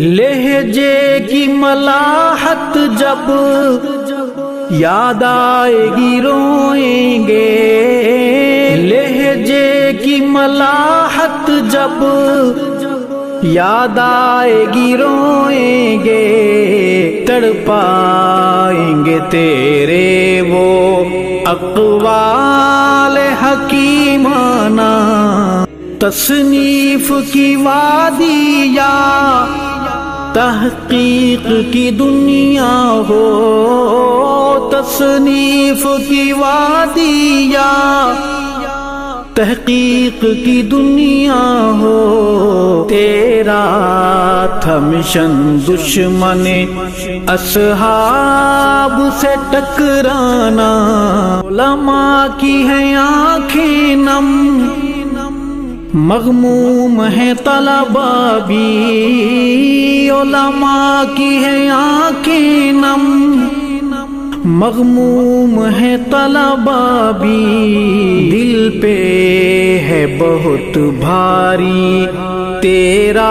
لہجے کی ملاحت جب یاد آئے گی روئیں گے، لہجے کی ملاحت جب یاد آئے گی روئیں گے، تڑپائیں گے تیرے وہ اقوال حکیمانہ، تصنیف کی وادی یا تحقیق کی دنیا ہو، تصنیف کی وادی یا تحقیق کی دنیا ہو، تیرا تھا مشن دشمن اصحاب سے ٹکرانا، علماء کی ہیں آنکھیں نم، مغموم ہے طلباء بھی، علماء کی ہیں آنکھیں نم، مغموم ہے طلباء بھی، دل پہ ہے بہت بھاری تیرا